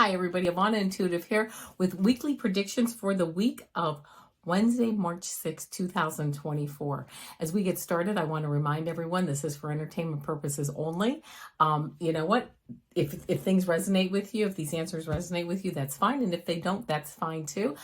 Hi everybody, Ivana Intuitive here with weekly predictions for the week of Wednesday, March 6, 2024. As we get started, I want to remind everyone this is for entertainment purposes only. You know what? If things resonate with you, if these answers resonate with you, that's fine. And if they don't, that's fine too.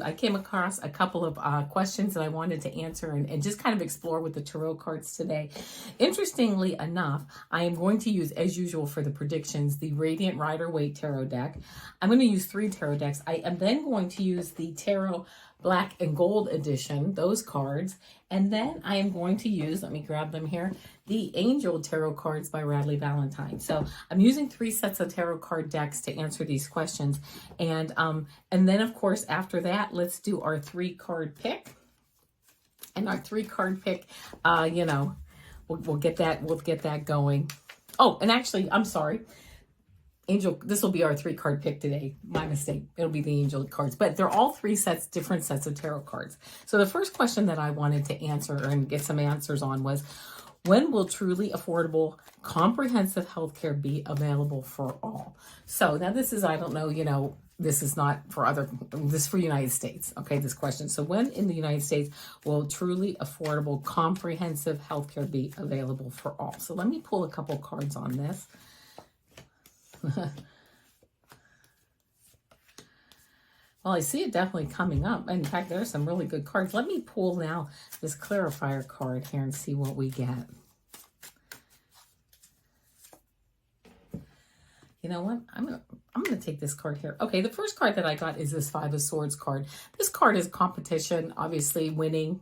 I came across a couple of questions that I wanted to answer and just kind of explore with the tarot cards today. Interestingly enough, I am going to use, as usual for the predictions, the Radiant Rider Waite tarot deck. I'm going to use 3 tarot decks. I am then going to use the Tarot Black and Gold edition, those cards. And then I am going to use, let me grab them here, the Angel Tarot cards by Radleigh Valentine. So I'm using 3 sets of tarot card decks to answer these questions. And then of course, after that, let's do our 3-card pick. And our 3-card pick, we'll get that going. Oh, and actually, I'm sorry. Angel, this will be our 3-card pick today. My mistake. It'll be the Angel cards. But they're all 3 different sets of tarot cards. So the first question that I wanted to answer and get some answers on was, when will truly affordable, comprehensive healthcare be available for all? So now this is, I don't know, this is not for this is for United States, okay, this question. So when in the United States will truly affordable, comprehensive healthcare be available for all? So let me pull a couple cards on this. Well, I see it definitely coming up. In fact, there's some really good cards. Let me pull now this clarifier card here and see what we get. You know what? I'm gonna take this card here. Okay, the first card that I got is this 5 of Swords card. This card is competition, obviously winning,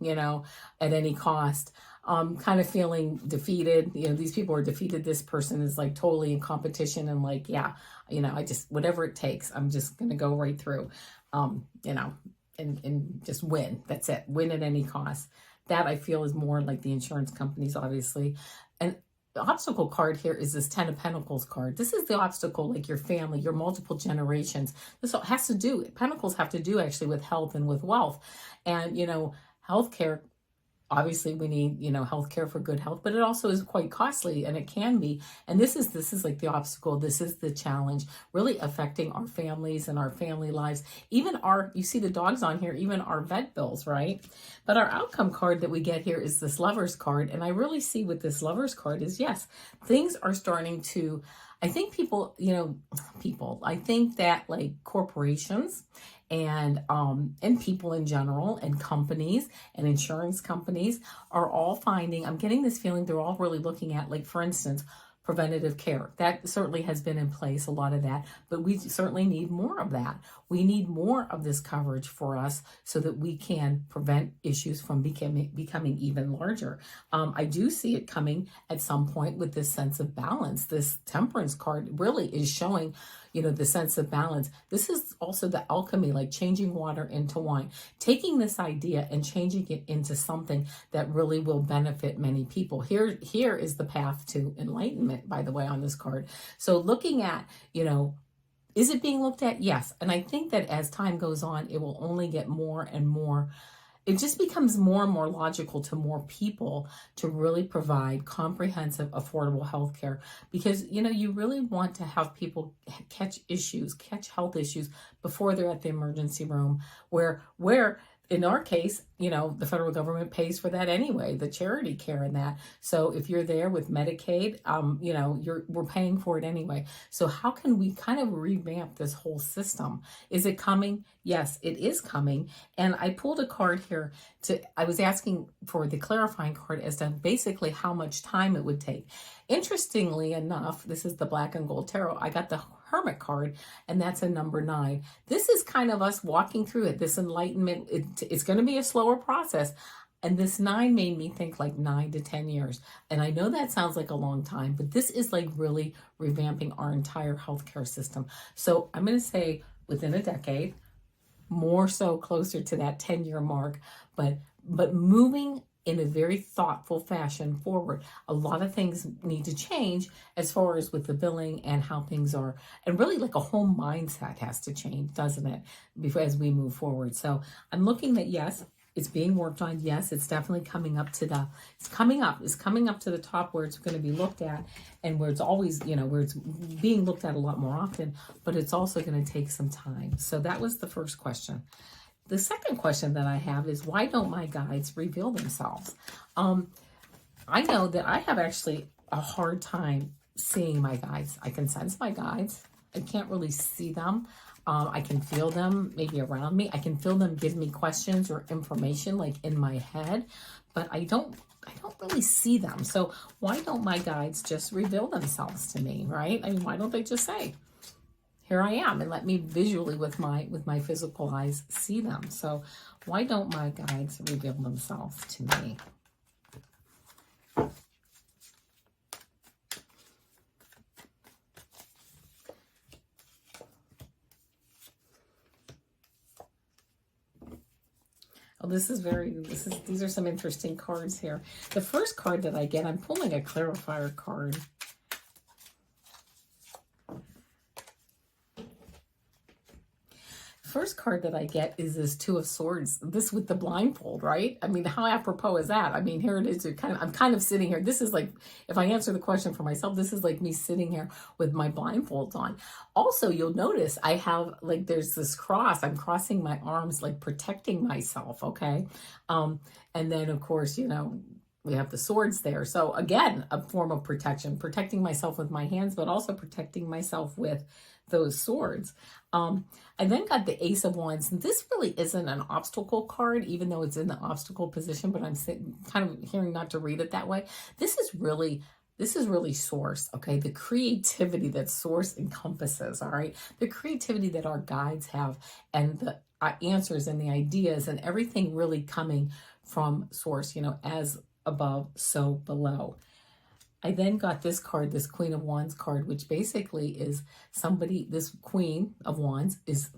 at any cost. Kind of feeling defeated. These people are defeated. This person is like totally in competition and like, yeah, I just, whatever it takes, I'm just going to go right through, and just win. That's it. Win at any cost. That I feel is more like the insurance companies, obviously. And the obstacle card here is this 10 of Pentacles card. This is the obstacle, like your family, your multiple generations. This has to do, Pentacles have to do actually with health and with wealth. And, healthcare. Obviously, we need, healthcare for good health, but it also is quite costly, and it can be. And this is like the obstacle. This is the challenge, really affecting our families and our family lives. Even you see the dogs on here, even our vet bills, right? But our outcome card that we get here is this Lovers card. And I really see with this Lovers card is, yes, things are starting to, I think I think that like corporations and people in general and companies and insurance companies are all finding, I'm getting this feeling they're all really looking at, like, for instance, preventative care. That certainly has been in place, a lot of that, but we certainly need more of that. We need more of this coverage for us so that we can prevent issues from becoming even larger. I do see it coming at some point with this sense of balance. This Temperance card really is showing, the sense of balance. This is also the alchemy, like changing water into wine, taking this idea and changing it into something that really will benefit many people. Here is the path to enlightenment, by the way, on this card. So looking at, is it being looked at? Yes. And I think that as time goes on, it will only get more and more. It just becomes more and more logical to more people to really provide comprehensive, affordable health care, because, you really want to have people catch health issues before they're at the emergency room, where in our case, the federal government pays for that anyway, the charity care and that. So if you're there with Medicaid, we're paying for it anyway. So how can we kind of revamp this whole system? Is it coming? Yes, it is coming. And I pulled a card here I was asking for the clarifying card as to basically how much time it would take. Interestingly enough, this is the Black and Gold Tarot. I got the Hermit card, and that's a number 9. This is kind of us walking through it, this enlightenment. It's going to be a slower process. And this 9 made me think like 9 to 10 years. And I know that sounds like a long time, but this is like really revamping our entire healthcare system. So I'm going to say within a decade, more so closer to that 10-year mark, but moving in a very thoughtful fashion forward. A lot of things need to change as far as with the billing and how things are. And really like a whole mindset has to change, doesn't it? As we move forward. So I'm looking at, yes, It's being worked on. Yes, it's definitely coming up to it's coming up to the top where it's going to be looked at, and where it's always, where it's being looked at a lot more often, but it's also going to take some time. So that was the first question. The second question that I have is, why don't my guides reveal themselves? I know that I have actually a hard time seeing my guides. I can sense my guides. I can't really see them. I can feel them maybe around me. I can feel them give me questions or information like in my head, but I don't really see them. So why don't my guides just reveal themselves to me, right? I mean, why don't they just say, here I am, and let me visually with my physical eyes see them? So why don't my guides reveal themselves to me? Oh, these are some interesting cards here. The first card that I get, I'm pulling a clarifier card. First card that I get is this Two of Swords, this with the blindfold, right? I mean, how apropos is that? I mean, here it is. I'm kind of sitting here. This is like, if I answer the question for myself, this is like me sitting here with my blindfolds on. Also, you'll notice I have, like, there's this cross. I'm crossing my arms, like protecting myself, okay? And then, of course, we have the swords there. So again, a form of protection, protecting myself with my hands, but also protecting myself with those swords. I then got the Ace of Wands. And this really isn't an obstacle card, even though it's in the obstacle position, but I'm kind of hearing not to read it that way. This is really Source, okay? The creativity that Source encompasses, all right? The creativity that our guides have, and the answers and the ideas and everything really coming from Source, as above, so below. I then got this card, this Queen of Wands card, which basically is this Queen of Wands is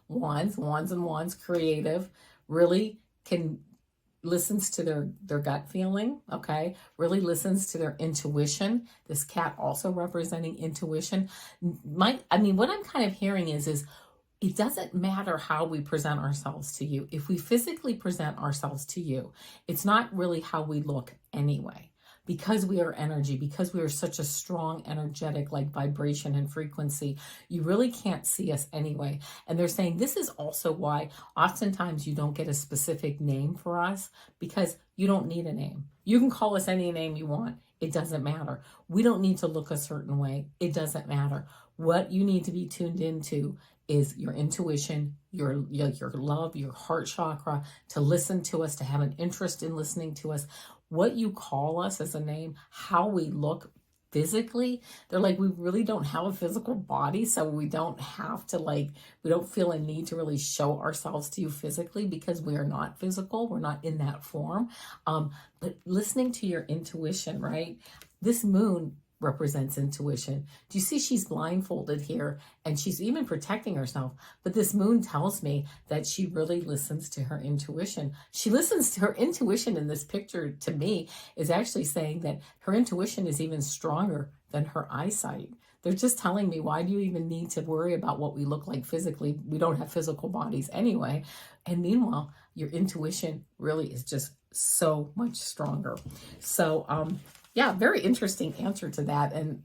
wands, creative, really listens to their gut feeling, okay? Really listens to their intuition. This cat also representing intuition. What I'm kind of hearing is it doesn't matter how we present ourselves to you. If we physically present ourselves to you, it's not really how we look anyway. Because we are energy, because we are such a strong energetic like vibration and frequency, you really can't see us anyway. And they're saying this is also why oftentimes you don't get a specific name for us, because you don't need a name. You can call us any name you want. It doesn't matter. We don't need to look a certain way. It doesn't matter. What you need to be tuned into is your intuition, your love, your heart chakra, to listen to us, to have an interest in listening to us. What you call us as a name, how we look physically, they're like, we really don't have a physical body, so we don't have to we don't feel a need to really show ourselves to you physically, because we are not physical, we're not in that form. But listening to your intuition, right? This moon represents intuition. Do you see she's blindfolded here, and she's even protecting herself? But this moon tells me that she really listens to her intuition. She listens to her intuition in this picture, to me, is actually saying that her intuition is even stronger than her eyesight. They're just telling me, why do you even need to worry about what we look like physically? We don't have physical bodies anyway. And meanwhile, your intuition really is just so much stronger. So, yeah, very interesting answer to that. And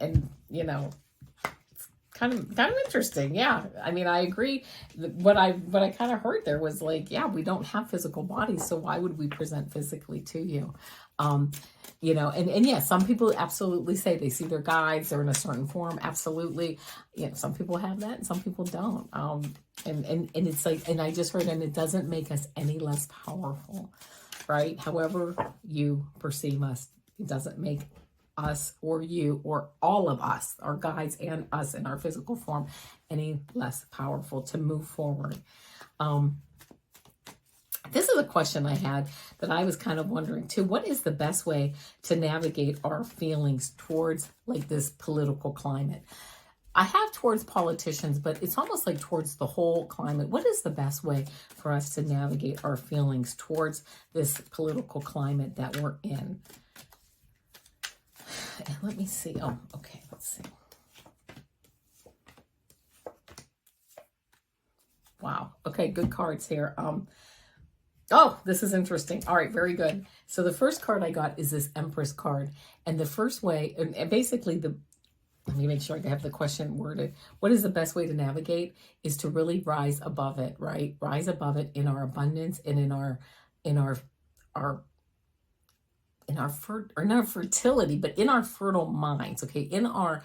it's kind of interesting. Yeah. I mean, I agree. What I kind of heard there was like, yeah, we don't have physical bodies, so why would we present physically to you? And yeah, some people absolutely say they see their guides, they're in a certain form. Absolutely. Some people have that and some people don't. And it's like, and I just heard, and it doesn't make us any less powerful, right? However you perceive us, it doesn't make us or you or all of us, our guides and us in our physical form, any less powerful to move forward. This is a question I had that I was kind of wondering too. What is the best way to navigate our feelings towards like this political climate? I have towards politicians, but it's almost like towards the whole climate. What is the best way for us to navigate our feelings towards this political climate that we're in? And let me see. Oh, okay. Let's see. Wow. Okay. Good cards here. Oh, this is interesting. All right, very good. So the first card I got is this Empress card. And the first way, and basically let me make sure I have the question worded. What is the best way to navigate is to really rise above it, right? Rise above it in our abundance and in our in our fertility, but in our fertile minds, okay? In our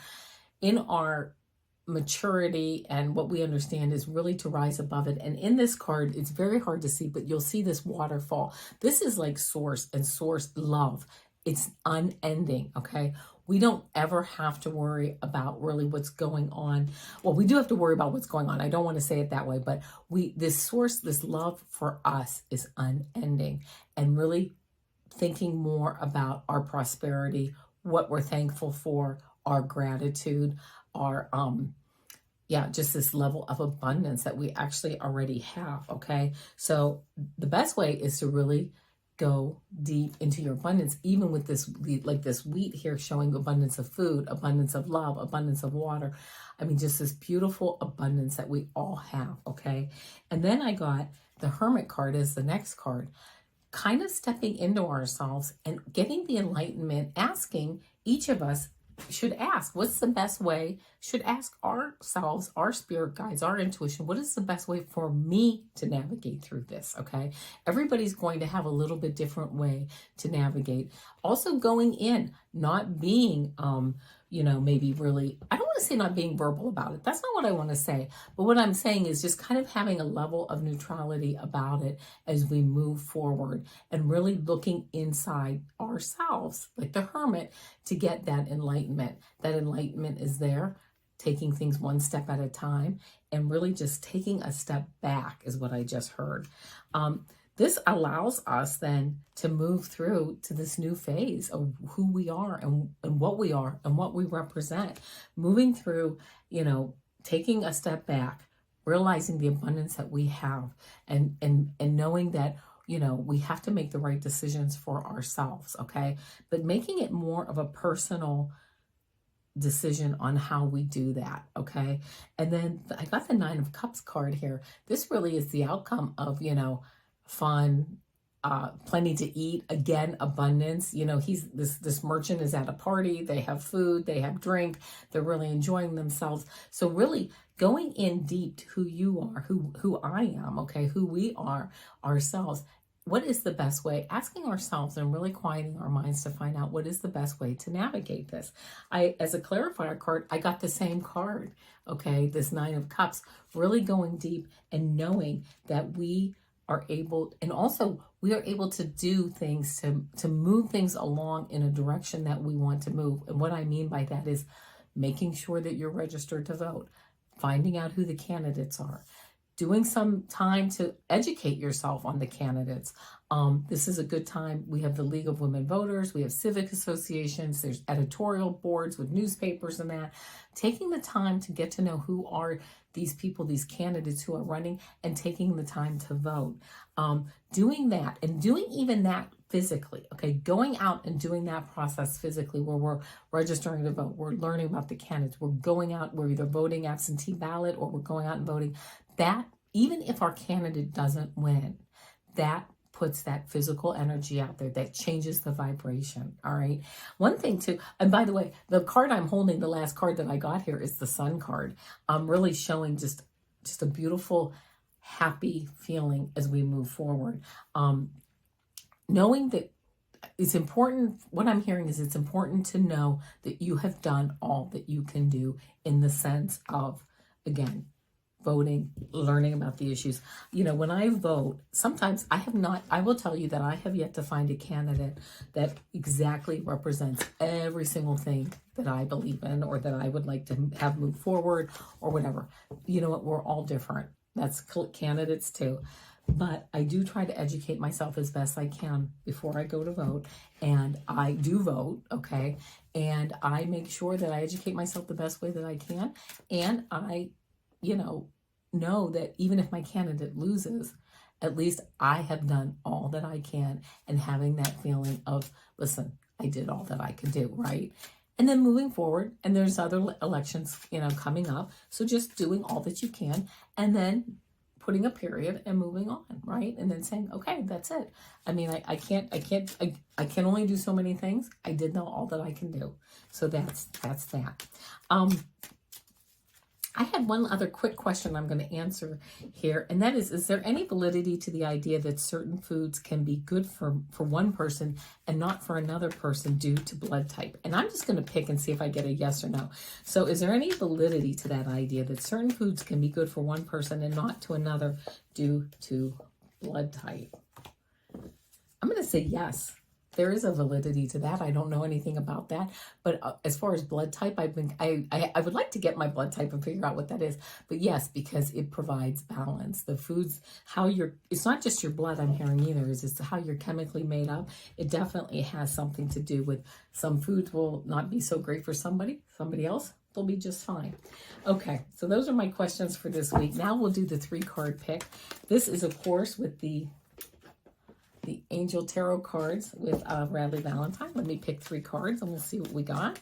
maturity, and what we understand is really to rise above it. And in this card, it's very hard to see, but you'll see this waterfall. This is like source, and source love. It's unending, okay? We don't ever have to worry about really what's going on. Well, we do have to worry about what's going on. I don't want to say it that way, but this source, this love for us is unending, and really thinking more about our prosperity, what we're thankful for, our gratitude, our just this level of abundance that we actually already have. Okay, so the best way is to really go deep into your abundance, even with this, like this wheat here showing abundance of food, abundance of love, abundance of water. I mean, just this beautiful abundance that we all have. Okay, and then I got the Hermit card as the next card, kind of stepping into ourselves and getting the enlightenment, asking each of us should ask, what's the best way, should ask ourselves, our spirit guides, our intuition, what is the best way for me to navigate through this, okay? Everybody's going to have a little bit different way to navigate. Also going in, not being, maybe really, I don't want to say not being verbal about it. That's not what I want to say. But what I'm saying is just kind of having a level of neutrality about it as we move forward, and really looking inside ourselves, like the Hermit, to get that enlightenment. That enlightenment is there, taking things one step at a time, and really just taking a step back is what I just heard. This allows us then to move through to this new phase of who we are and what we are and what we represent. Moving through, taking a step back, realizing the abundance that we have, and knowing that, we have to make the right decisions for ourselves, okay? But making it more of a personal decision on how we do that, okay? And then I got the Nine of Cups card here. This really is the outcome of, fun, plenty to eat, again, abundance. This merchant is at a party, they have food, they have drink, they're really enjoying themselves. So really going in deep to who you are, who I am, okay, who we are ourselves. What is the best way? Asking ourselves and really quieting our minds to find out what is the best way to navigate this. As a clarifier card, I got the same card, okay, this Nine of Cups, really going deep and knowing that we are able, and also we are able to do things to move things along in a direction that we want to move. And what I mean by that is making sure that you're registered to vote, finding out who the candidates are, doing some time to educate yourself on the candidates. This is a good time. We have the League of Women Voters, we have civic associations, there's editorial boards with newspapers and that. Taking the time to get to know who are these people, these candidates who are running, and taking the time to vote. Doing that, and doing even that physically, okay? Going out and doing that process physically, where we're registering to vote, we're learning about the candidates, we're going out, we're either voting absentee ballot or we're going out and voting. That, even if our candidate doesn't win, that puts that physical energy out there, that changes the vibration, all right? One thing too, and by the way, the card I'm holding, the last card that I got here, is the Sun card. Really showing just a beautiful, happy feeling as we move forward. Knowing that it's important, what I'm hearing is it's important to know that you have done all that you can do, in the sense of, again, voting, learning about the issues. When I vote, sometimes I will tell you that I have yet to find a candidate that exactly represents every single thing that I believe in, or that I would like to have move forward, or whatever. You know what? We're all different. That's candidates too. But I do try to educate myself as best I can before I go to vote. And I do vote, okay? And I make sure that I educate myself the best way that I can. And I know that even if my candidate loses, at least I have done all that I can, and having that feeling of, listen, I did all that I could do, right? And then moving forward, and there's other elections, coming up. So just doing all that you can, and then putting a period and moving on, right? And then saying, okay, that's it. I mean, I can only do so many things. I did know all that I can do. So that's that. I had one other quick question I'm going to answer here, and that is there any validity to the idea that certain foods can be good for one person and not for another person due to blood type? And I'm just going to pick and see if I get a yes or no. So is there any validity to that idea that certain foods can be good for one person and not to another due to blood type? I'm going to say yes. There is a validity to that. I don't know anything about that, but as far as blood type, I would like to get my blood type and figure out what that is. But yes, because it provides balance. The foods, it's not just your blood I'm hearing either, it's how you're chemically made up. It definitely has something to do with some foods will not be so great for somebody else. They'll be just fine. Okay, so those are my questions for this week. Now we'll do the 3-card pick. This is, of course, with the Angel Tarot cards with Radleigh Valentine. Let me pick 3 cards and we'll see what we got.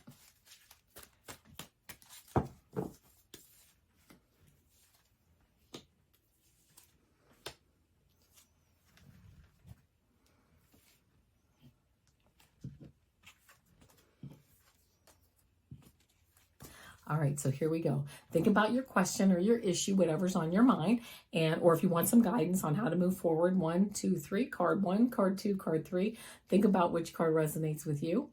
All right, so here we go. Think about your question or your issue, whatever's on your mind, or if you want some guidance on how to move forward. 1, 2, 3, card 1, card 2, card 3. Think about which card resonates with you.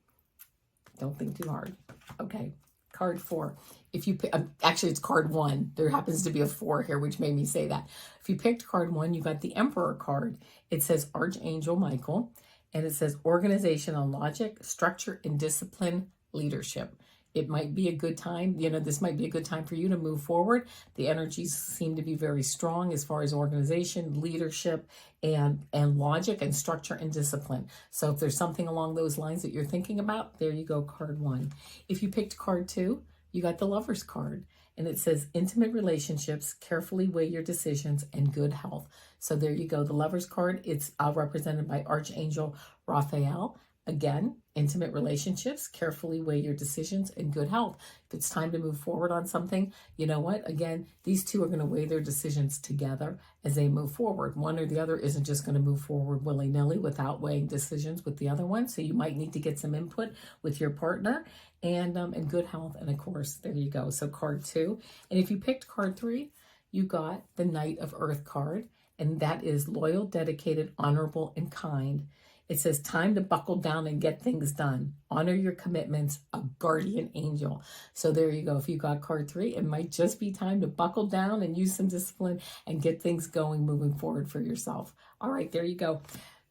Don't think too hard. Okay, card 4. If you pick, actually it's card 1. There happens to be a 4 here, which made me say that. If you picked card 1, you got the Emperor card. It says Archangel Michael, and it says organization on logic, structure, and discipline, leadership. It might be a good time, this might be a good time for you to move forward. The energies seem to be very strong as far as organization, leadership, and logic and structure and discipline. So if there's something along those lines that you're thinking about, there you go, card 1. If you picked card 2, you got the Lover's card. And it says intimate relationships, carefully weigh your decisions, and good health. So there you go, the Lover's card. It's represented by Archangel Raphael. Again, intimate relationships, carefully weigh your decisions, and good health. If it's time to move forward on something, you know what? Again, these two are going to weigh their decisions together as they move forward. One or the other isn't just going to move forward willy-nilly without weighing decisions with the other one. So you might need to get some input with your partner and good health. And of course, there you go. So card 2. And if you picked card 3, you got the Knight of Earth card. And that is loyal, dedicated, honorable, and kind. It says, time to buckle down and get things done. Honor your commitments, a guardian angel. So there you go. If you got card 3, it might just be time to buckle down and use some discipline and get things going moving forward for yourself. All right, there you go.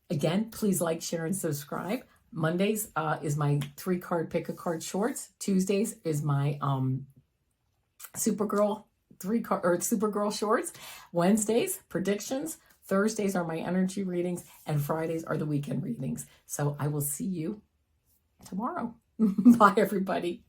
Again, please like, share, and subscribe. Mondays is my 3-card pick-a-card shorts. Tuesdays is my Supergirl Supergirl shorts. Wednesdays, predictions. Thursdays are my energy readings, and Fridays are the weekend readings. So I will see you tomorrow. Bye, everybody.